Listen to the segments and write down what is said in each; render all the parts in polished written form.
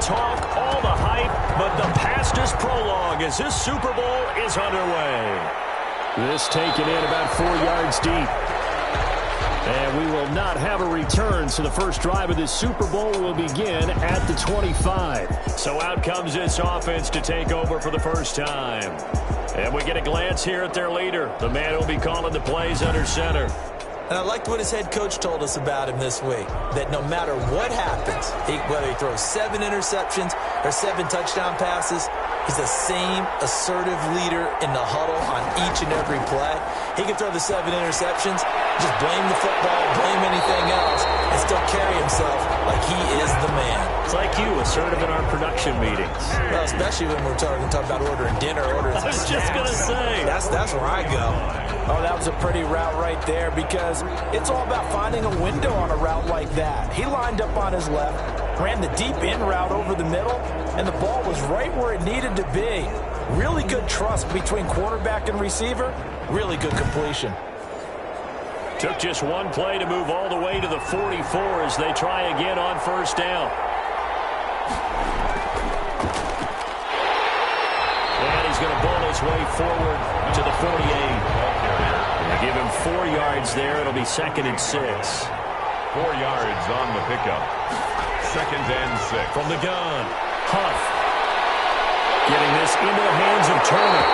talk, all the hype, but the fastest prologue as this Super Bowl is underway. This taken in about 4 yards deep. And we will not have a return, so the first drive of this Super Bowl will begin at the 25. So out comes this offense to take over for the first time. And we get a glance here at their leader, the man who will be calling the plays under center. And I liked what his head coach told us about him this week, that no matter what happens, whether he throws 7 interceptions or 7 touchdown passes, he's the same assertive leader in the huddle on each and every play. He can throw the 7 interceptions, just blame the football, blame anything else, and still carry himself like he is the man. It's like you, assertive in our production meetings. Well, especially when we're talking about ordering dinner, ordering I was just going to say. That's where I go. Oh, that was a pretty route right there because it's all about finding a window on a route like that. He lined up on his left, ran the deep in route over the middle, and the ball was right where it needed to be. Really good trust between quarterback and receiver. Really good completion. Took just one play to move all the way to the 44 as they try again on first down. And he's going to ball his way forward to the 48. They give him 4 yards there. It'll be 2nd and 6. 4 yards on the pickup. 2nd and 6. From the gun, Huff. Getting this into the hands of Turner.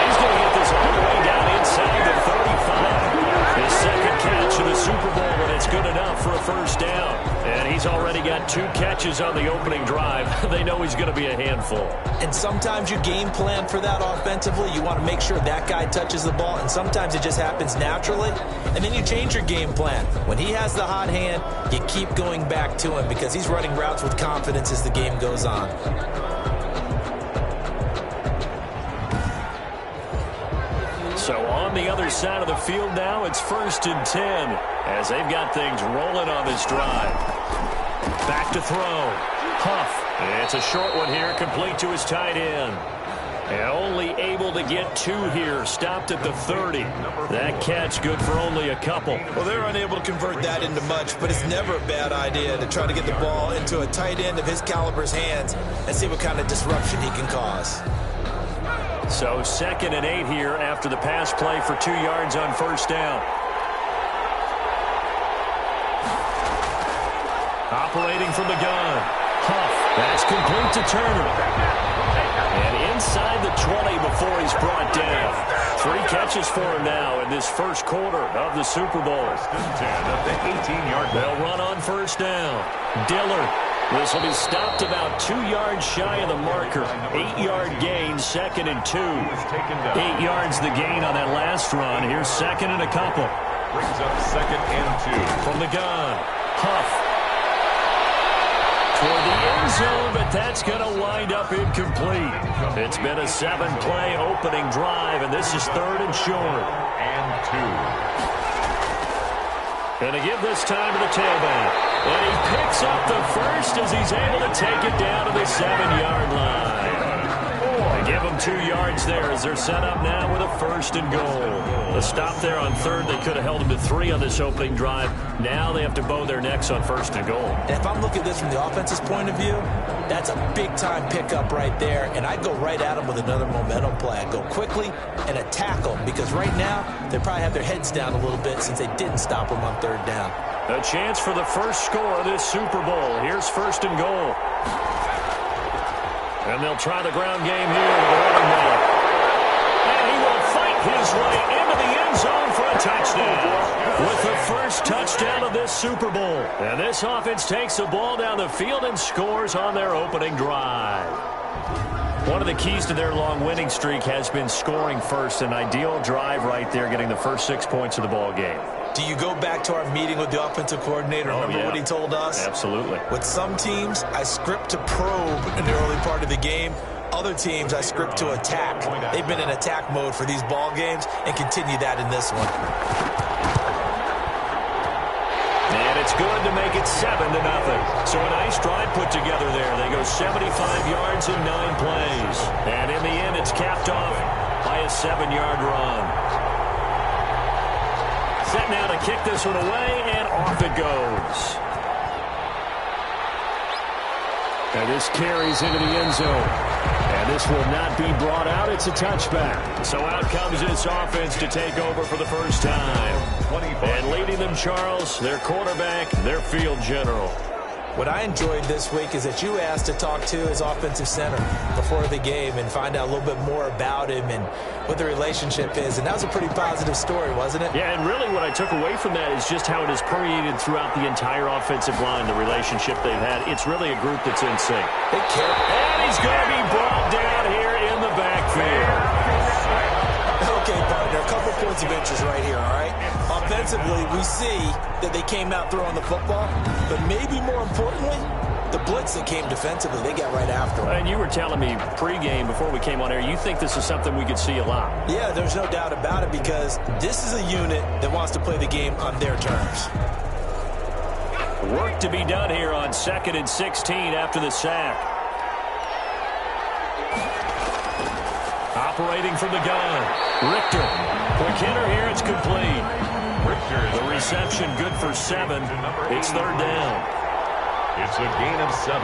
He's going to get this all the way down inside the 35. His 2nd catch of the Super Bowl, and it's good enough for a first down. And he's already got 2 catches on the opening drive. They know he's going to be a handful. And sometimes you game plan for that offensively. You want to make sure that guy touches the ball, and sometimes it just happens naturally. And then you change your game plan. When he has the hot hand, you keep going back to him because he's running routes with confidence as the game goes on. So on the other side of the field now, it's 1st and 10 as they've got things rolling on this drive. Back to throw. Huff. It's a short one here, complete to his tight end. And only able to get 2 here, stopped at the 30. That catch good for only a couple. Well, they're unable to convert that into much, but it's never a bad idea to try to get the ball into a tight end of his caliber's hands and see what kind of disruption he can cause. So 2nd and 8 here after the pass play for 2 yards on first down. Operating from the gun. Huff. That's complete to Turner. And inside the 20 before he's brought down. 3 catches for him now in this first quarter of the Super Bowl. 1st and 10 at the 18-yard line. They'll run on first down. Dillard. This will be stopped about 2 yards shy of the marker. 8-yard gain, 2nd and 2. 8 yards the gain on that last run. Here's 2nd and a couple. Brings up 2nd and 2. From the gun, Huff. Toward the end zone, but that's going to wind up incomplete. It's been a 7-play opening drive, and this is 3rd and short. And 2. And to give this time to the tailback. And he picks up the first as he's able to take it down to the 7-yard line. They give him 2 yards there as they're set up now with a 1st and goal. The stop there on 3rd, they could have held him to 3 on this opening drive. Now they have to bow their necks on 1st and goal. And if I'm looking at this from the offense's point of view, that's a big-time pickup right there. And I'd go right at him with another momentum play. I'd go quickly and attack them because right now they probably have their heads down a little bit since they didn't stop him on 3rd down. A chance for the first score of this Super Bowl. Here's 1st and goal. And they'll try the ground game here with a running back. And he will fight his way into the end zone for a touchdown. With the first touchdown of this Super Bowl. And this offense takes the ball down the field and scores on their opening drive. One of the keys to their long winning streak has been scoring first. An ideal drive right there, getting the first 6 points of the ball game. Do you go back to our meeting with the offensive coordinator? Remember what he told us? Absolutely. With some teams, I script to probe in the early part of the game. Other teams, I script to attack. They've been in attack mode for these ball games and continue that in this one. And it's good to make it 7-0. So a nice drive put together there. They go 75 yards in 9 plays. And in the end, it's capped off by a 7-yard run. Set now to kick this one away, and off it goes. And this carries into the end zone. And this will not be brought out. It's a touchback. So out comes this offense to take over for the first time. And leading them, Charles, their quarterback, their field general. What I enjoyed this week is that you asked to talk to his offensive center before the game and find out a little bit more about him and what the relationship is. And that was a pretty positive story, wasn't it? Yeah, and really what I took away from that is just how it has permeated throughout the entire offensive line, the relationship they've had. It's really a group that's in sync. They care. And he's going to be brought down here in the backfield. Okay, partner, a couple points of interest right here, all right? Offensively, we see that they came out throwing the football, but maybe more importantly, the blitz that came defensively, they got right after it. And you were telling me pregame before we came on air, you think this is something we could see a lot. Yeah, there's no doubt about it because this is a unit that wants to play the game on their terms. Work to be done here on 2nd and 16 after the sack. Operating from the gun, Richter. Quick hitter here, it's complete. The reception good for 7. It's 3rd down. It's a gain of 7.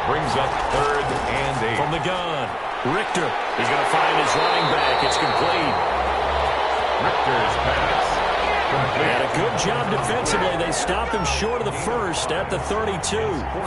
Brings up 3rd and 8. From the gun, Richter. He's going to find his running back. It's complete. Richter's pass. And a good job defensively. They stopped him short of the first at the 32.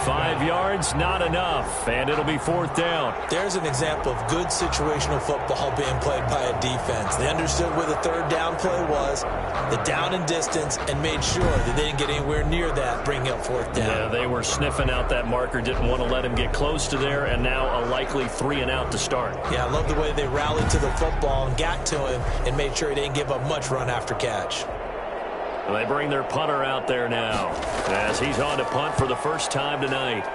5 yards, not enough. And it'll be 4th down. There's an example of good situational football being played by a defense. They understood where the 3rd down play was, the down and distance, and made sure that they didn't get anywhere near that, bringing up 4th down. Yeah, they were sniffing out that marker, didn't want to let him get close to there, and now a likely 3 and out to start. Yeah, I love the way they rallied to the football and got to him and made sure he didn't give up much run after catch. And they bring their punter out there now as he's on to punt for the first time tonight.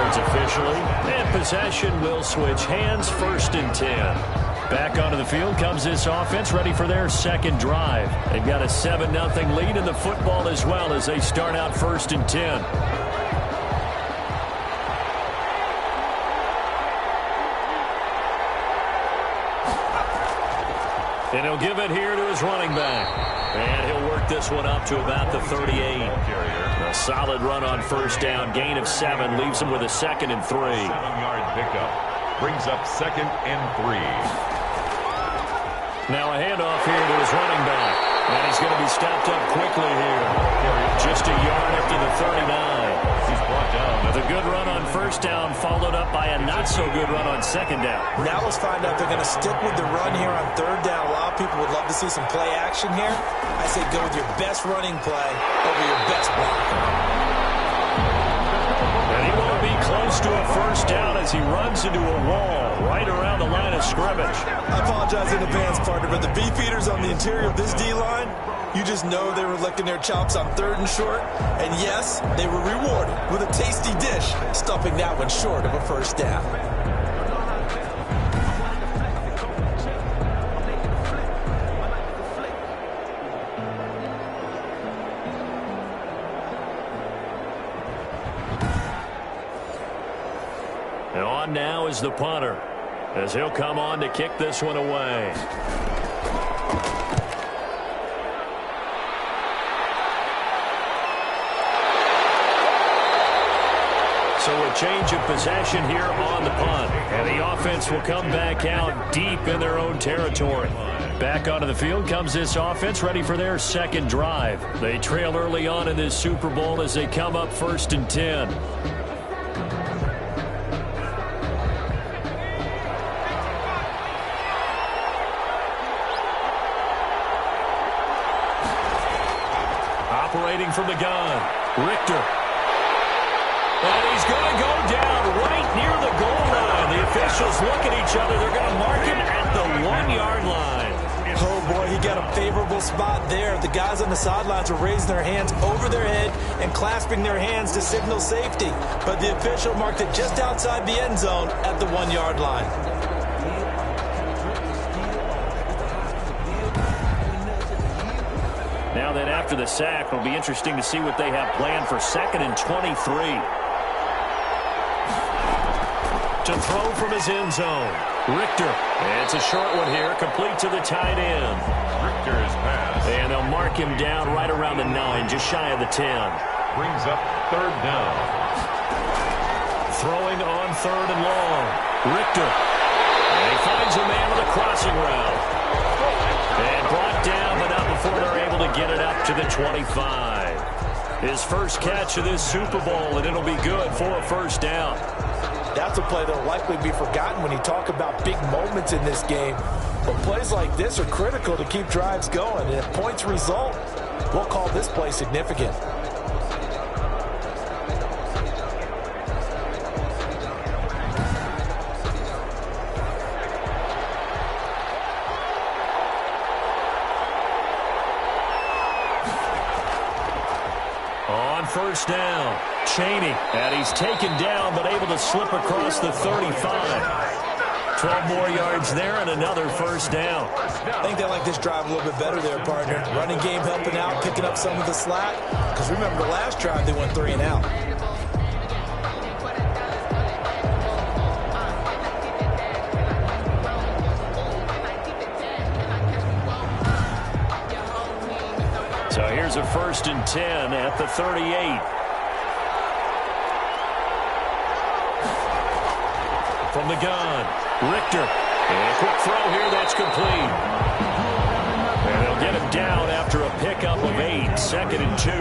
Officially, and possession will switch hands. 1st and 10. Back onto the field comes this offense, ready for their 2nd drive. They've got a 7-0 lead in the football as well as they start out 1st and 10. And he'll give it here to his running back. And he'll work this one up to about the 38. A solid run on 1st down. Gain of 7 leaves him with a 2nd and 3. 7-yard pickup. Brings up 2nd and 3. Now a handoff here to his running back. And he's going to be stopped up quickly here. Just a yard after the 39. He's brought down. With a good run on 1st down, followed up by a not-so-good run on 2nd down. Now let's find out if they're going to stick with the run here on 3rd down. A lot of people would love to see some play action here. I say go with your best running play over your best blocker. And he won't be close to a 1st down as he runs into a wall right around the line of scrimmage. I apologize in advance, partner, but the beefeaters on the interior of this D-line, you just know they were licking their chops on 3rd and short. And yes, they were rewarded with a tasty dish, stuffing that one short of a 1st down. And on now is the punter as he'll come on to kick this one away. So a change of possession here on the punt. And the offense will come back out deep in their own territory. Back onto the field comes this offense, ready for their 2nd drive. They trail early on in this Super Bowl as they come up 1st and 10. Operating from the gun, Richter. And he's going to go down right near the goal line. The officials look at each other. They're going to mark him at the 1-yard line. Oh, boy, he got a favorable spot there. The guys on the sidelines were raising their hands over their head and clasping their hands to signal safety. But the official marked it just outside the end zone at the 1-yard line. Now that after the sack, it'll be interesting to see what they have planned for 2nd and 23. To throw from his end zone. Richter. It's a short one here, complete to the tight end. Richter's pass. And they'll mark him down right around the 9, just shy of the 10. Brings up third down. Throwing on third and long. Richter. And he finds a man with a crossing route. And brought down, but not before they're able to get it up to the 25. His first catch of this Super Bowl, and it'll be good for a first down. That's a play that will likely be forgotten when you talk about big moments in this game. But plays like this are critical to keep drives going. And if points result, we'll call this play significant. On first down, Chaney, and he's taken down but able to slip across the 35. 12 more yards there and another first down. I think they like this drive a little bit better there, partner. Running game helping out, picking up some of the slack. Because remember, the last drive they went 3 and out. So here's a 1st and 10 at the 38. From the gun, Richter. And a quick throw here, that's complete. And they'll get him down after a pickup of 8, 2nd and 2.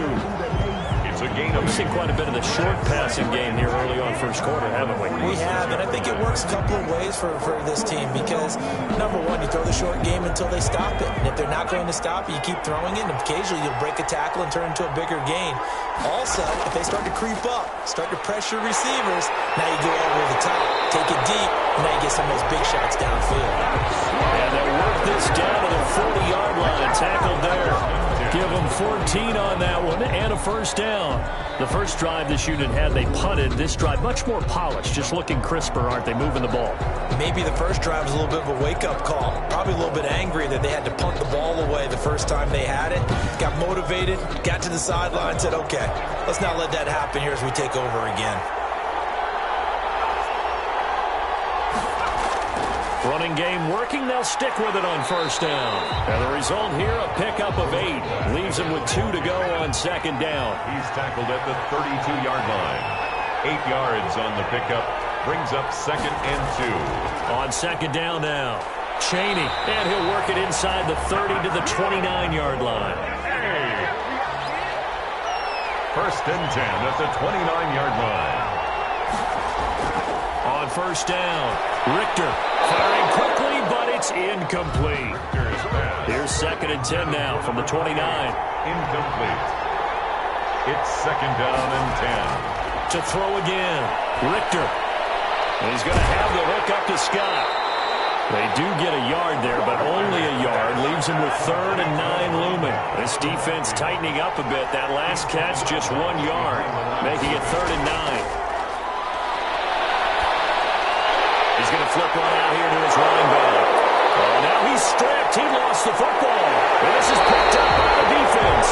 It's a gain of We've seen quite a bit of the short passing game here early on first quarter, haven't we? We have, and I think it works a couple of ways for this team because, number one, you throw the short game until they stop it. And if they're not going to stop it, you keep throwing it, and occasionally you'll break a tackle and turn into a bigger gain. Also, if they start to creep up, start to pressure receivers, now you go over the top, take it deep, and now you get some of those big shots downfield. And they'll work this down to the 40-yard line, tackled there. Give them 14 on that one and a first down. The first drive this unit had, they punted. This drive, much more polished, just looking crisper, aren't they, moving the ball? Maybe the first drive was a little bit of a wake-up call. Probably a little bit angry that they had to punt the ball away the first time they had it. Got motivated, got to the sideline, said, okay, let's not let that happen here as we take over again. Running game working, they'll stick with it on first down. And the result here, a pickup of 8. Leaves him with 2 to go on second down. He's tackled at the 32-yard line. 8 yards on the pickup. Brings up 2nd and 2. On second down now, Chaney. And he'll work it inside the 30 to the 29-yard line. 1st and 10 at the 29-yard line. On first down, Richter firing quickly, but it's incomplete. Here's 2nd and 10 now from the 29. Incomplete. It's 2nd down and 10. To throw again, Richter. And he's going to have the hook up to Scott. They do get a yard there, but only a yard. Leaves him with 3rd and 9 looming. This defense tightening up a bit. That last catch, just 1 yard, making it 3rd and 9. He's going to flip one out here to his running back. Oh, now he's stripped. He lost the football. And this is picked up by the defense.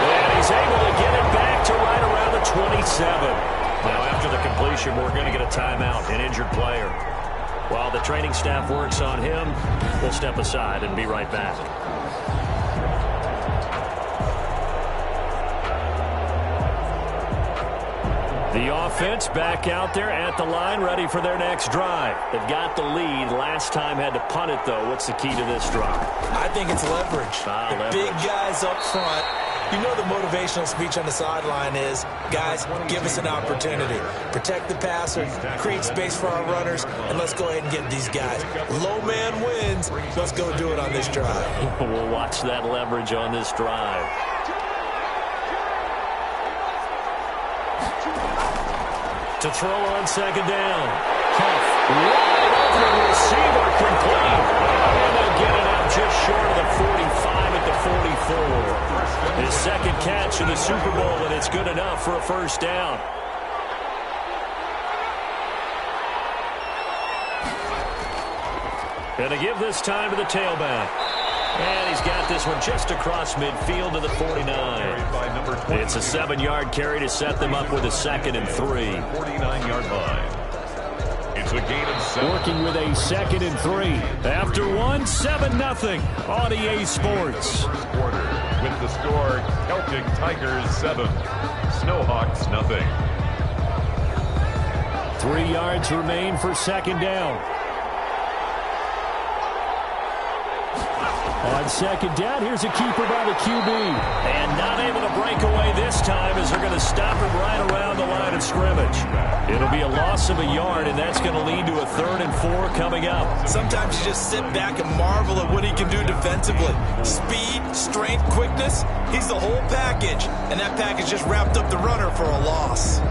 And he's able to get it back to right around the 27. Now, after the completion, we're going to get a timeout, an injured player. While the training staff works on him, we'll step aside and be right back. The offense back out there at the line, ready for their next drive. They've got the lead. Last time had to punt it, though. What's the key to this drive? I think it's leverage. Leverage. Big guys up front. You know the motivational speech on the sideline is, guys, give us an opportunity. Protect the passer, create space for our runners, and let's go ahead and get these guys. Low man wins. Let's go do it on this drive. We'll watch that leverage on this drive. To throw on second down. Huff, wide open receiver, complete. And they'll get it out just short of the 45 at the 44. His second catch in the Super Bowl, and it's good enough for a first down. And to give this time to the tailback. And he's got this one just across midfield to the 49. It's a 7-yard carry to set them up with a 2nd and 3. 49-yard line. It's It's a gain of 7. Working with a 2nd and 3. After 1, 7-0 on EA Sports. First quarter with the score, Celtic Tigers 7, Snowhawks 0. 3 yards remain for 2nd down. On 2nd down, here's a keeper by the QB. And not able to break away this time as they're going to stop him right around the line of scrimmage. It'll be a loss of a yard, and that's going to lead to a 3rd and 4 coming up. Sometimes you just sit back and marvel at what he can do defensively. Speed, strength, quickness, he's the whole package. And that package just wrapped up the runner for a loss.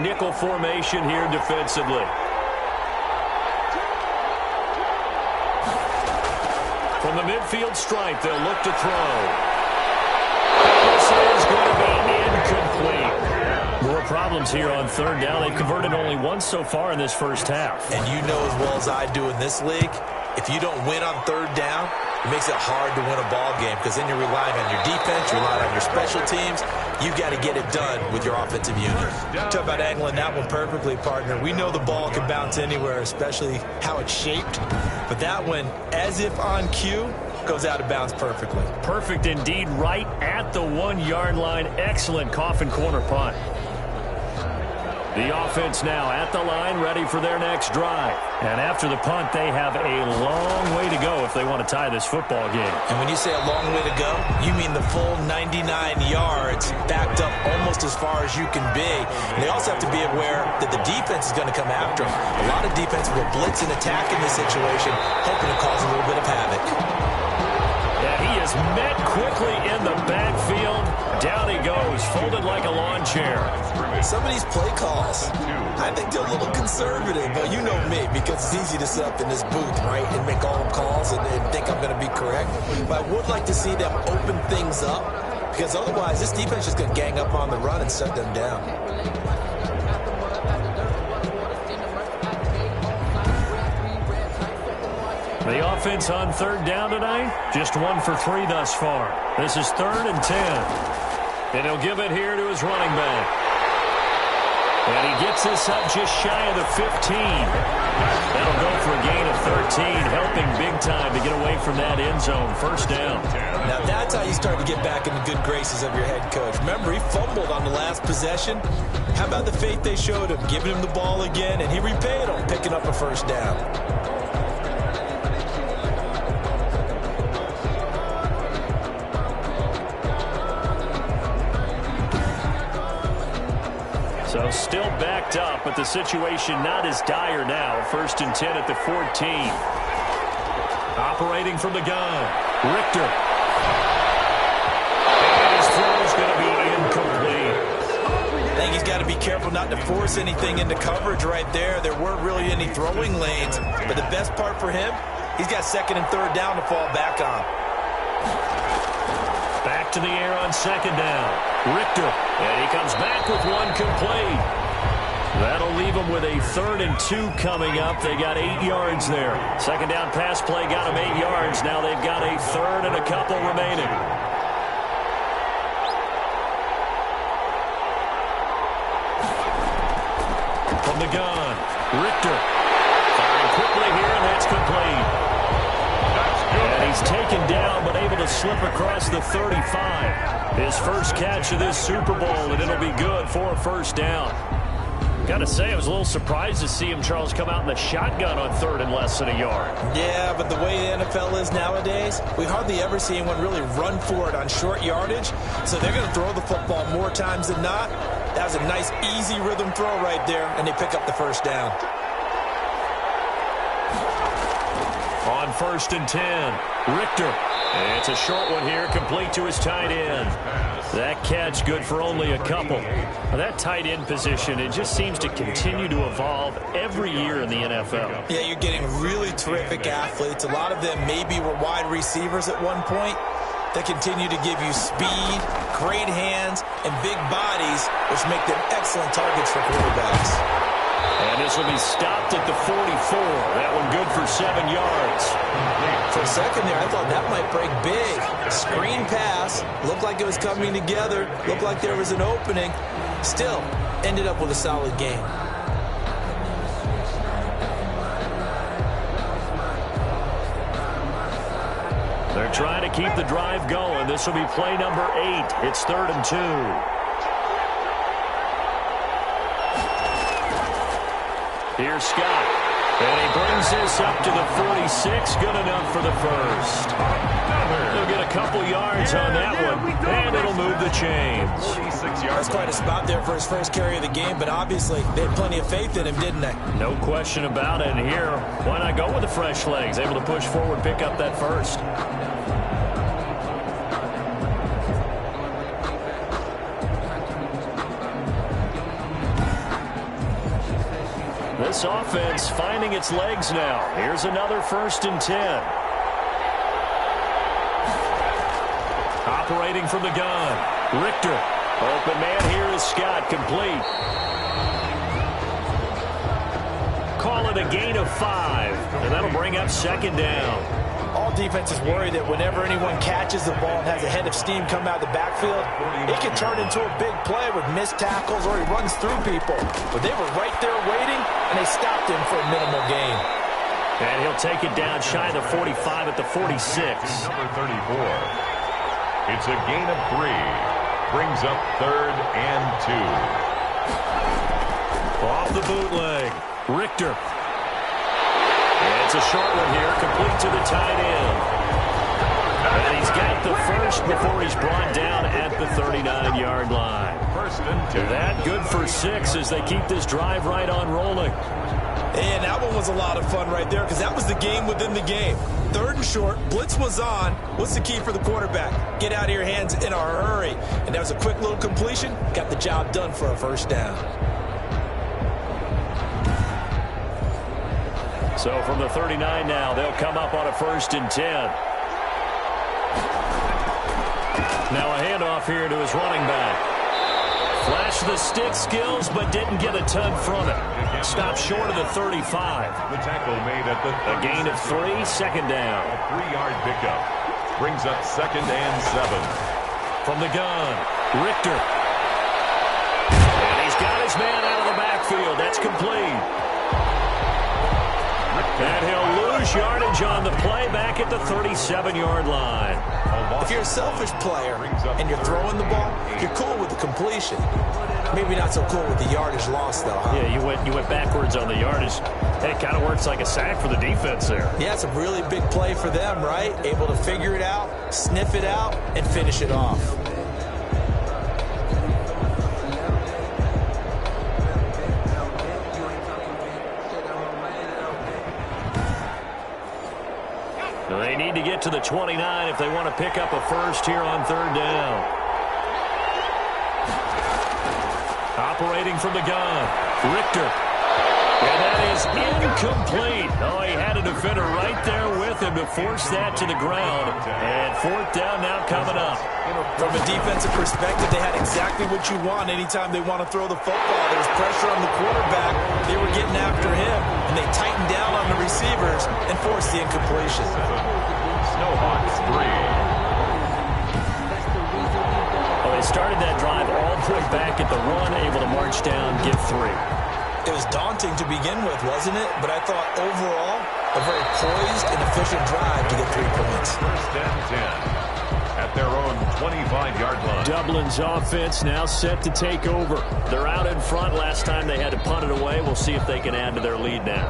Nickel formation here defensively. From the midfield stripe, they'll look to throw. This is going to be incomplete. More problems here on 3rd down. They've converted only once so far in this first half. And you know as well as I do in this league, if you don't win on 3rd down, it makes it hard to win a ball game because then you're relying on your defense, you're relying on your special teams. You've got to get it done with your offensive unit. Talk about angling that one perfectly, partner. We know the ball can bounce anywhere, especially how it's shaped. But that one, as if on cue, goes out of bounds perfectly. Perfect indeed, right at the 1-yard line. Excellent coffin corner punt. The offense now at the line, ready for their next drive. And after the punt, they have a long way to go if they want to tie this football game. And when you say a long way to go, you mean the full 99 yards backed up almost as far as you can be. And they also have to be aware that the defense is going to come after them. A lot of defense will blitz and attack in this situation, hoping to cause a little bit of havoc. Yeah, he is met quickly in the backfield. Down he goes, folded like a lawn chair. Some of these play calls, I think they're a little conservative, but you know me, because it's easy to sit up in this booth, right, and make all the calls and think I'm going to be correct. But I would like to see them open things up, because otherwise this defense is going to gang up on the run and shut them down. The offense on 3rd down tonight, just 1 for 3 thus far. This is 3rd and 10. And he'll give it here to his running back. And he gets this up just shy of the 15. That'll go for a gain of 13, helping big time to get away from that end zone. 1st down. Now that's how you start to get back in the good graces of your head coach. Remember, he fumbled on the last possession. How about the faith they showed him, giving him the ball again, and he repaid them, picking up a 1st down. So still backed up, but the situation not as dire now. 1st and 10 at the 14. Operating from the gun, Richter. And his throw is going to be incomplete. I think he's got to be careful not to force anything into coverage right there. There weren't really any throwing lanes. But the best part for him, he's got 2nd and 3rd down to fall back on. Back to the air on 2nd down. Richter, and he comes back with 1 complete. That'll leave them with a 3rd and 2 coming up. They got 8 yards there. 2nd down pass play got them 8 yards. Now they've got a 3rd and a couple remaining. From the gun, Richter. Firing quickly here, and that's complete. And he's taken down, but able to slip across the 35. His first catch of this Super Bowl, and it'll be good for a 1st down. Got to say, I was a little surprised to see him, Charles, come out in the shotgun on 3rd and less than a yard. Yeah, but the way the NFL is nowadays, we hardly ever see anyone really run for it on short yardage. So they're going to throw the football more times than not. That was a nice, easy rhythm throw right there, and they pick up the 1st down. On 1st and 10, Richter. And it's a short one here, complete to his tight end. That catch good for only a couple. Now, that tight end position, it just seems to continue to evolve every year in the NFL. Yeah, you're getting really terrific athletes. A lot of them maybe were wide receivers at one point. They continue to give you speed, great hands, and big bodies, which make them excellent targets for quarterbacks. And this will be stopped at the 44. That one good for 7 yards. For a second there, I thought that might break big. Screen pass, looked like it was coming together, looked like there was an opening. Still, ended up with a solid game. They're trying to keep the drive going. This will be play number 8. It's 3rd and 2. Here's Scott. And he brings this up to the 46. Good enough for the first. They'll get a couple yards on that one, and it'll move the chains. 46 yards. That's quite a spot there for his first carry of the game, but obviously they had plenty of faith in him, didn't they? No question about it. And here, why not go with the fresh legs? Able to push forward, pick up that first. This offense finding its legs now. Here's another 1st and 10. Operating from the gun. Richter. Open man here is Scott. Complete. Call it a gain of 5. And that'll bring up 2nd down. All defenses worry that whenever anyone catches the ball and has a head of steam come out of the backfield, it can turn into a big play with missed tackles or he runs through people. But they were right there waiting, and they stopped him for a minimal gain. And he'll take it down shy of the 45 at the 46. Number 34. It's a gain of 3. Brings up 3rd and 2. Off the bootleg. Richter. And it's a short one here, complete to the tight end. And he's got the first before he's brought down at the 39-yard line. 1st and 2. That good for 6 as they keep this drive right on rolling. And that one was a lot of fun right there because that was the game within the game. 3rd and short, blitz was on. What's the key for the quarterback? Get out of your hands in a hurry. And that was a quick little completion. Got the job done for a first down. So from the 39 now, they'll come up on a 1st and 10. Now a handoff here to his running back. Flashed the stick skills, but didn't get a ton from it. Stopped short of the 35. The tackle made at the A gain of 3, 2nd down. A 3-yard pickup. Brings up 2nd and 7. From the gun, Richter. And he's got his man out of the backfield. That's complete. And he'll lose yardage on the play back at the 37-yard line. If you're a selfish player and you're throwing the ball, you're cool with the completion. Maybe not so cool with the yardage loss, though, huh? Yeah, you went backwards on the yardage. It kind of works like a sack for the defense there. Yeah, it's a really big play for them, right? Able to figure it out, sniff it out, and finish it off. They need to get to the 29 if they want to pick up a first here on 3rd down. Operating from the gun, Richter. And that is incomplete. Oh, he had a defender right there with him to force that to the ground. And 4th down now coming up. From a defensive perspective, they had exactly what you want anytime they want to throw the football. There was pressure on the quarterback. They were getting after him, and they tightened down on the receivers and forced the incompletion. Snowhawks 3. Well, they started that drive all the way back at the 1, able to march down, get 3. It was daunting to begin with, wasn't it? But I thought overall, a very poised and efficient drive to get 3 points. 1st and 10. At their own 25-yard line. Dublin's offense now set to take over. They're out in front. Last time they had to punt it away. We'll see if they can add to their lead now.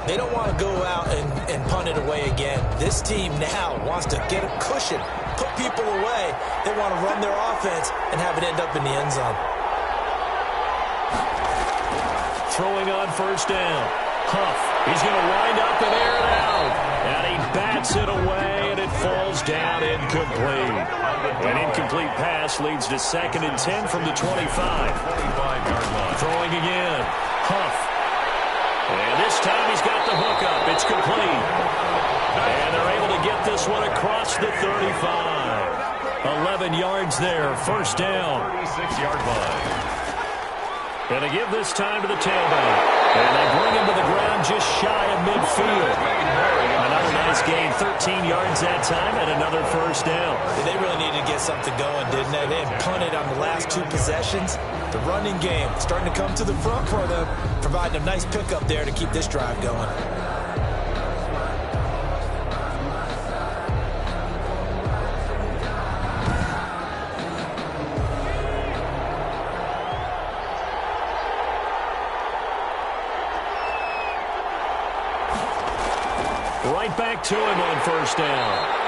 They don't want to go out and punt it away again. This team now wants to get a cushion, put people away. They want to run their offense and have it end up in the end zone. Throwing on 1st down. Huff. He's going to wind up and air it out. And he bats it away, and it falls down incomplete. An incomplete pass leads to 2nd and 10 from the 25. 25-yard line. Throwing again. Huff. And this time he's got the hook up. It's complete. And they're able to get this one across the 35. 11 yards there, first down. 36-yard line. And they give this time to the tailback. And they bring him to the ground just shy of midfield. Another nice gain, 13 yards that time, and another first down. They really needed to get something going, didn't they? They had punted on the last 2 possessions. The running game starting to come to the front for them, providing a nice pickup there to keep this drive going. Right back to him on first down.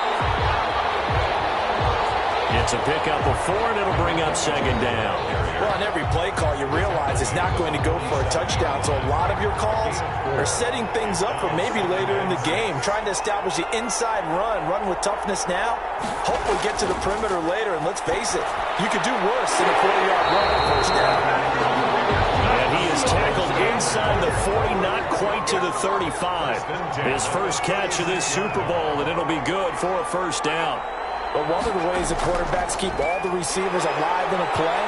It's a pickup of 4, and it'll bring up second down. Well, on every play call, you realize it's not going to go for a touchdown, so a lot of your calls are setting things up for maybe later in the game, trying to establish the inside run with toughness now, hopefully get to the perimeter later, and let's face it, you could do worse than a 4-yard run on first down. And he is tackled inside the 40, not quite to the 35. His first catch of this Super Bowl, and it'll be good for a first down. But one of the ways the quarterbacks keep all the receivers alive in a play,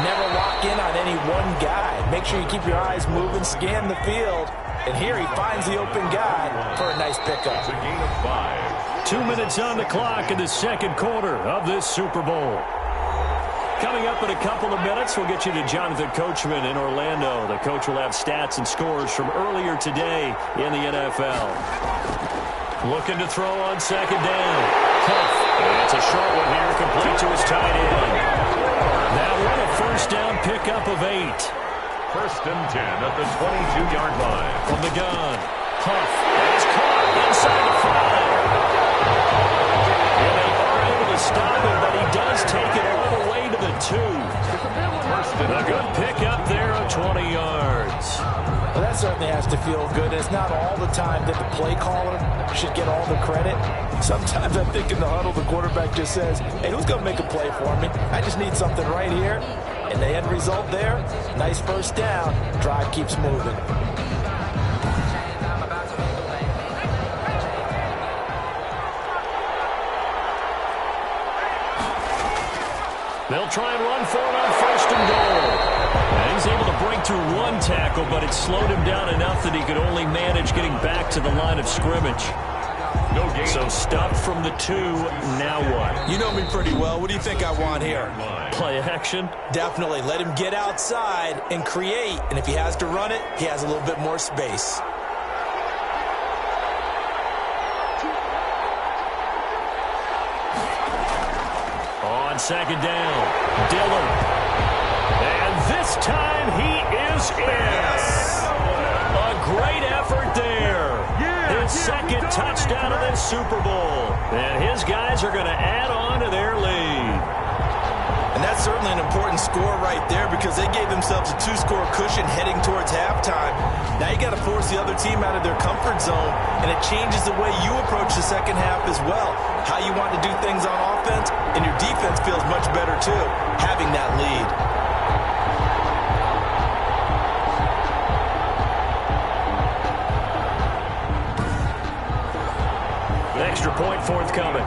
never lock in on any one guy. Make sure you keep your eyes moving, scan the field. And here he finds the open guy for a nice pickup. It's a gain of 5. 2 minutes on the clock in the second quarter of this Super Bowl. Coming up in a couple of minutes, we'll get you to Jonathan Coachman in Orlando. The coach will have stats and scores from earlier today in the NFL. Looking to throw on second down. Huff. It's a short one here, complete to his tight end. That one a first down pickup of 8. First and 10 at the 22-yard line. From the gun. Huff. It's caught inside the 5. And they are able to stop him, but he does take it all the way to the 2. A good pickup there of 20 yards. Well, that certainly has to feel good. It's not all the time that the play caller should get all the credit. Sometimes I think in the huddle, the quarterback just says, hey, who's going to make a play for me? I just need something right here. And the end result there, nice first down. Drive keeps moving. They'll try and run for it on first and goal. And he's able to break through one tackle, but it slowed him down enough that he could only manage getting back to the line of scrimmage. No gain. So stopped from the 2, now what? You know me pretty well. What do you think I want here? Play action? Definitely. Let him get outside and create. And if he has to run it, he has a little bit more space. On second down, Dillon. And this time he is in. A great effort there. His second touchdown of this Super Bowl. And his guys are going to add on to their lead. And that's certainly an important score right there because they gave themselves a 2-score cushion heading towards halftime. Now you got to force the other team out of their comfort zone, and it changes the way you approach the second half as well. How you want to do things on offense, and your defense feels much better too, having that lead. Extra point forthcoming.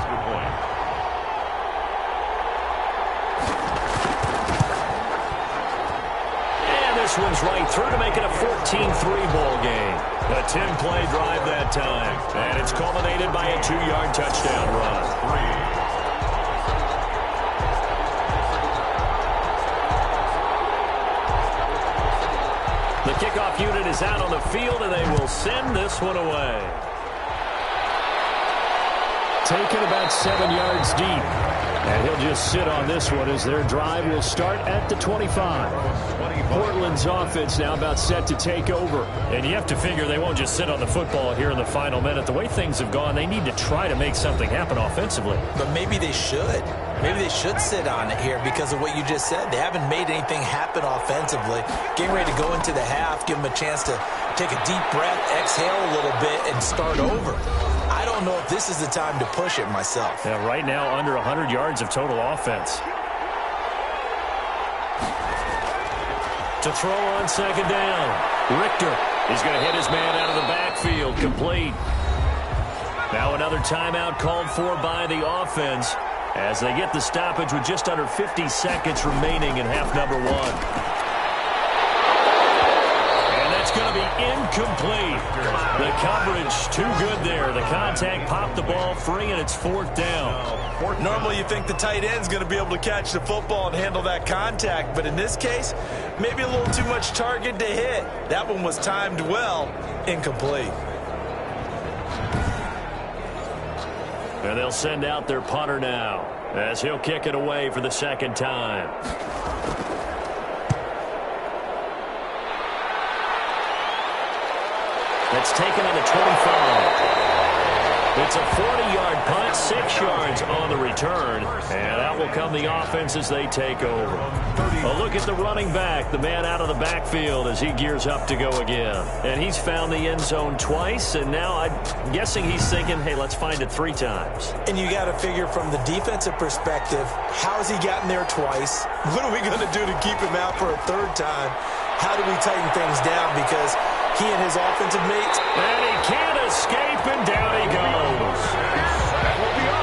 This one's right through to make it a 14-3 ball game. A 10-play drive that time. And it's culminated by a 2-yard touchdown run. The kickoff unit is out on the field, and they will send this one away. Taken about 7 yards deep. And he'll just sit on this one as their drive will start at the 25. Portland's offense now about set to take over. And you have to figure they won't just sit on the football here in the final minute. The way things have gone, they need to try to make something happen offensively. But maybe they should. Maybe they should sit on it here because of what you just said. They haven't made anything happen offensively. Getting ready to go into the half, give them a chance to take a deep breath, exhale a little bit, and start over. I don't know if this is the time to push it myself. Yeah, right now under 100 yards of total offense. To throw on second down. Richter is going to hit his man out of the backfield. Complete. Now another timeout called for by the offense as they get the stoppage with just under 50 seconds remaining in half number one. And that's going to be incomplete. The coverage too good there. The contact popped the ball free, and it's fourth down. Normally you think the tight end's going to be able to catch the football and handle that contact, but in this case, maybe a little too much target to hit. That one was timed well, incomplete. And they'll send out their punter now as he'll kick it away for the second time. That's taken on the 25. It's a 40-yard punt, 6 yards on the return, and out will come the offense as they take over. A look at the running back, the man out of the backfield as he gears up to go again. And he's found the end zone twice, and now I'm guessing he's thinking, hey, let's find it 3 times. And you got to figure from the defensive perspective, how has he gotten there twice? What are we going to do to keep him out for a 3rd time? How do we tighten things down? Because he and his offensive mates. And he can't escape, and down he goes.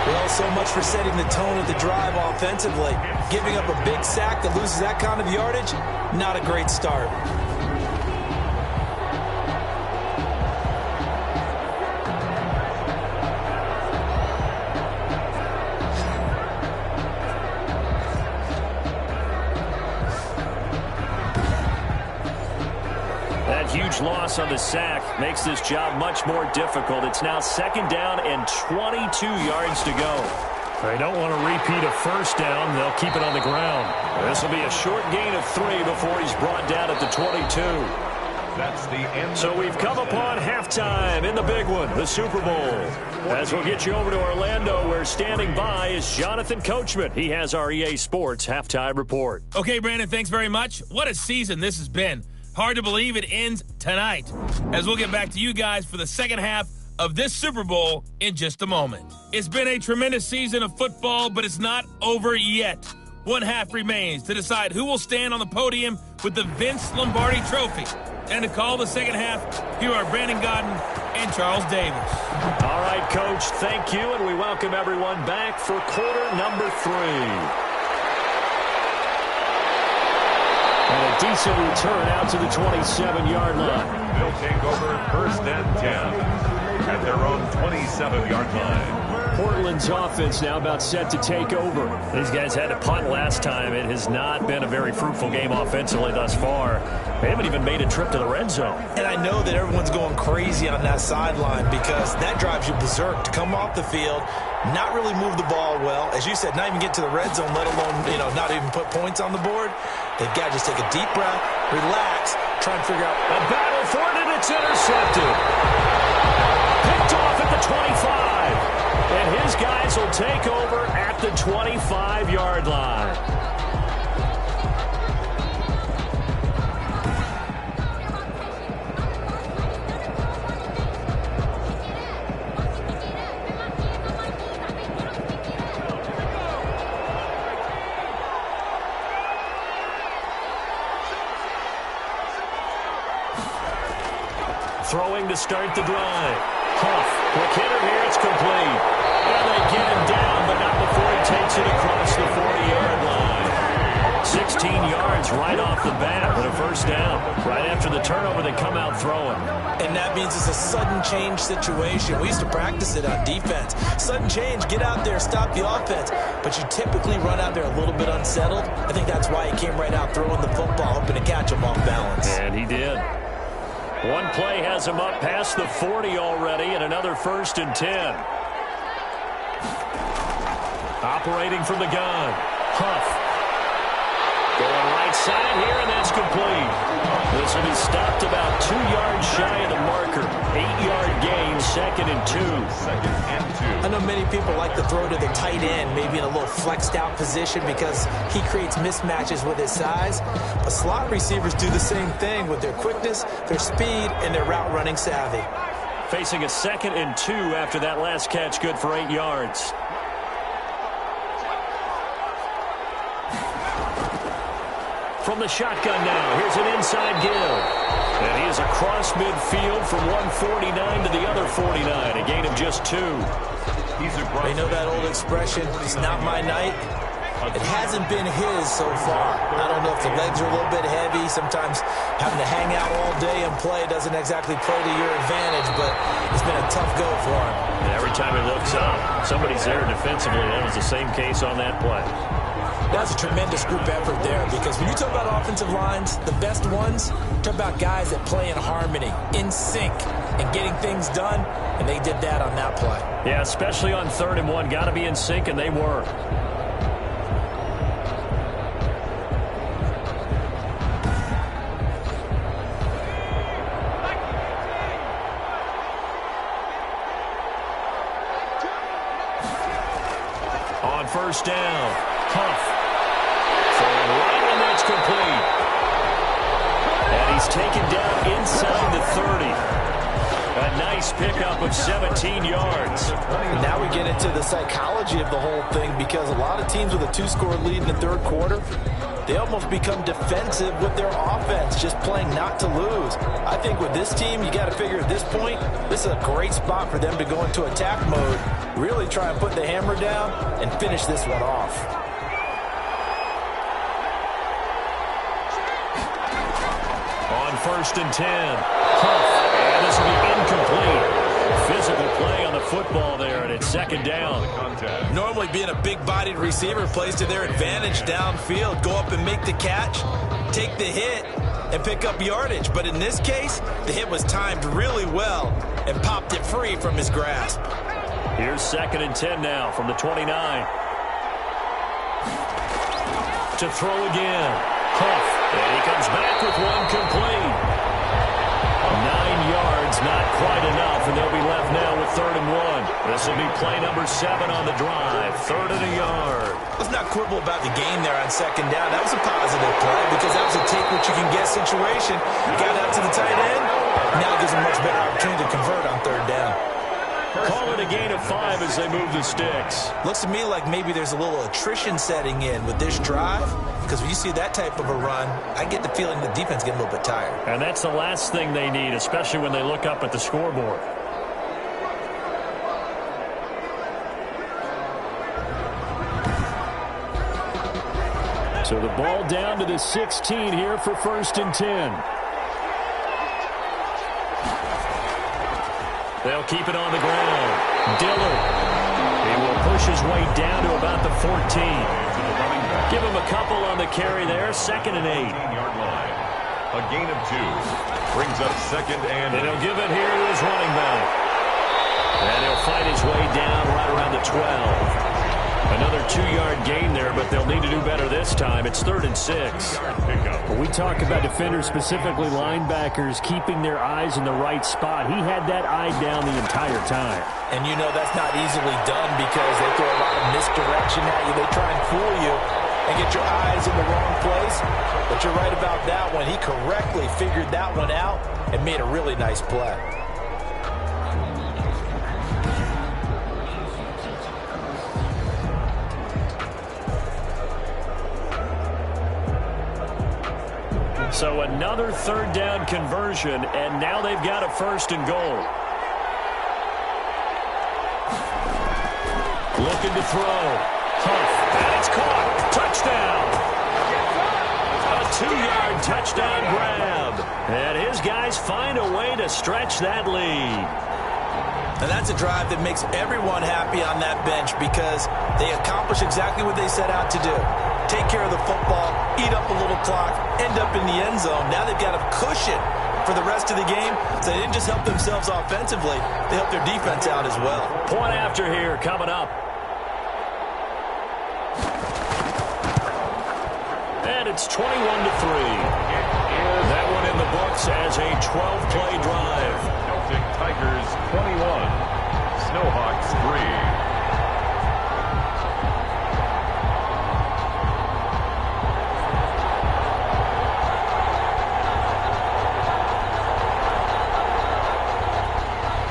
Well, so much for setting the tone of the drive offensively. Giving up a big sack that loses that kind of yardage, not a great start. Huge loss on the sack makes this job much more difficult. It's now 2nd down and 22 yards to go. They don't want to repeat a 1st down. They'll keep it on the ground. This will be a short gain of 3 before he's brought down at the 22. That's the end. So we've come upon halftime in the big one, the Super Bowl. As we'll get you over to Orlando, where standing by is Jonathan Coachman. He has our EA Sports halftime report. Okay, Brandon, thanks very much. What a season this has been. Hard to believe it ends tonight, as we'll get back to you guys for the second half of this Super Bowl in just a moment. It's been a tremendous season of football, but it's not over yet. One half remains to decide who will stand on the podium with the Vince Lombardi Trophy. And to call the second half, here are Brandon Godden and Charles Davis. All right, Coach, thank you, and we welcome everyone back for quarter number 3. And a decent return out to the 27-yard line. They'll take over 1st and 10 at their own 27-yard line. Portland's offense now about set to take over. These guys had to punt last time. It has not been a very fruitful game offensively thus far. They haven't even made a trip to the red zone. And I know that everyone's going crazy on that sideline because that drives you berserk to come off the field, not really move the ball well. As you said, not even get to the red zone, let alone, not even put points on the board. They've got to just take a deep breath, relax, try and figure out. A battle for it, and it's intercepted. Picked off at the 25. And his guys will take over at the 25-yard line. Throwing to start the drive. Huff, quick hitter here, it's complete. And they get him down, but not before he takes it across the 40-yard line. 16 yards right off the bat with a 1st down. Right after the turnover, they come out throwing. And that means it's a sudden change situation. We used to practice it on defense. Sudden change, get out there, stop the offense. But you typically run out there a little bit unsettled. I think that's why he came right out throwing the football, hoping to catch him off balance. And he did. One play has him up past the 40 already, and another 1st and 10. Operating from the gun. Huff. Going right side here, and that's complete. This will be stopped about 2 yards shy of the marker. 8-yard gain, 2nd and 2. 2nd and 2. I know many people like to throw to the tight end, maybe in a little flexed out position because he creates mismatches with his size. But slot receivers do the same thing with their quickness, their speed, and their route running savvy. Facing a 2nd and 2 after that last catch, good for 8 yards. From the shotgun now, here's an inside give. And he is across midfield from one 49 to the other 49, a gain of just 2. They know that old expression, it's not my night. It hasn't been his so far. I don't know if the legs are a little bit heavy. Sometimes having to hang out all day and play doesn't exactly play to your advantage, but it's been a tough go for him. And every time he looks up, somebody's there defensively. That was the same case on that play. That's a tremendous group effort there, because when you talk about offensive lines, the best ones, talk about guys that play in harmony, in sync, and getting things done, and they did that on that play. Yeah, especially on 3rd and 1. Got to be in sync, and they were. On 1st down, Huff. Throwing right, and that's complete. And he's taken down inside the 30. A nice pickup of 17 yards. Now we get into the psychology of the whole thing, because a lot of teams with a 2-score lead in the 3rd quarter, they almost become defensive with their offense, just playing not to lose. I think with this team, you got to figure at this point, this is a great spot for them to go into attack mode, really try and put the hammer down and finish this one off. On 1st and 10, Huff. And this will be incomplete. Physical play on the football there, and it's 2nd down. Normally being a big-bodied receiver plays to their advantage downfield. Go up and make the catch, take the hit, and pick up yardage. But in this case, the hit was timed really well and popped it free from his grasp. Here's 2nd and 10 now from the 29. To throw again. Huff. And he comes back with one complete. 9 yards, not quite enough, and they'll be left now with 3rd and 1. This will be play number 7 on the drive. 3rd and a yard. Let's not quibble about the game there on 2nd down. That was a positive play, because that was a take-what-you-can-get situation. Got out to the tight end. Now gives him a much better opportunity to convert on 3rd down. Call it a gain of 5 as they move the sticks. Looks to me like maybe there's a little attrition setting in with this drive, because when you see that type of a run, I get the feeling the defense getting a little bit tired. And that's the last thing they need, especially when they look up at the scoreboard. So the ball down to the 16 here for 1st and 10. They'll keep it on the ground. Dillard. He will push his way down to about the 14. Give him a couple on the carry there. 2nd and 8. 15-yard line. A gain of 2. Brings up 2nd and 8. And he'll give it here to his running back. And he'll fight his way down right around the 12. Another 2-yard gain there, but they'll need to do better this time. It's 3rd and 6. When we talk about defenders, specifically linebackers, keeping their eyes in the right spot, he had that eye down the entire time. And you know that's not easily done, because they throw a lot of misdirection at you. They try and fool you and get your eyes in the wrong place. But you're right about that one. He correctly figured that one out and made a really nice play. So another 3rd down conversion, and now they've got a 1st and goal. Looking to throw. Huff, and it's caught. Touchdown. A 2-yard touchdown grab. And his guys find a way to stretch that lead. And that's a drive that makes everyone happy on that bench, because they accomplish exactly what they set out to do. Take care of the football, eat up a little clock, end up in the end zone. Now they've got a cushion for the rest of the game, so they didn't just help themselves offensively, they helped their defense out as well. Point after here coming up. And it's 21-3. That one in the books as a 12-play drive. Celtic Tigers 21. Snowhawks 3.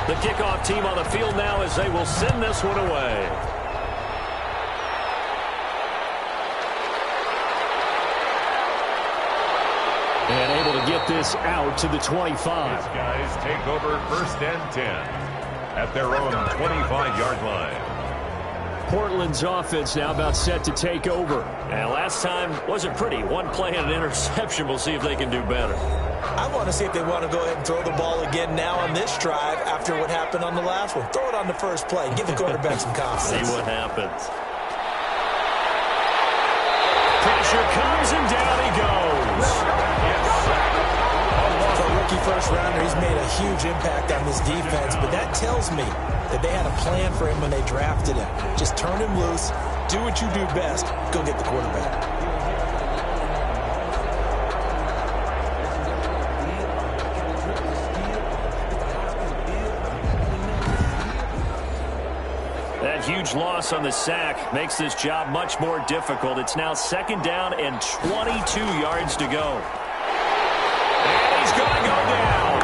The kickoff team on the field now as they will send this one away. And able to get this out to the 25. These guys take over first and 10 at their own 25-yard line. Portland's offense now about set to take over. And last time wasn't pretty. One play and an interception. We'll see if they can do better. I want to see if they want to go ahead and throw the ball again now on this drive after what happened on the last one. Throw it on the first play. Give the quarterback some confidence. See what happens. Pressure comes and down he goes. For a rookie first-rounder, he's made a huge impact on this defense, but that tells me that they had a plan for him when they drafted him. Just turn him loose, do what you do best, go get the quarterback. That huge loss on the sack makes this job much more difficult. It's now second down and 22 yards to go. And he's going to go down.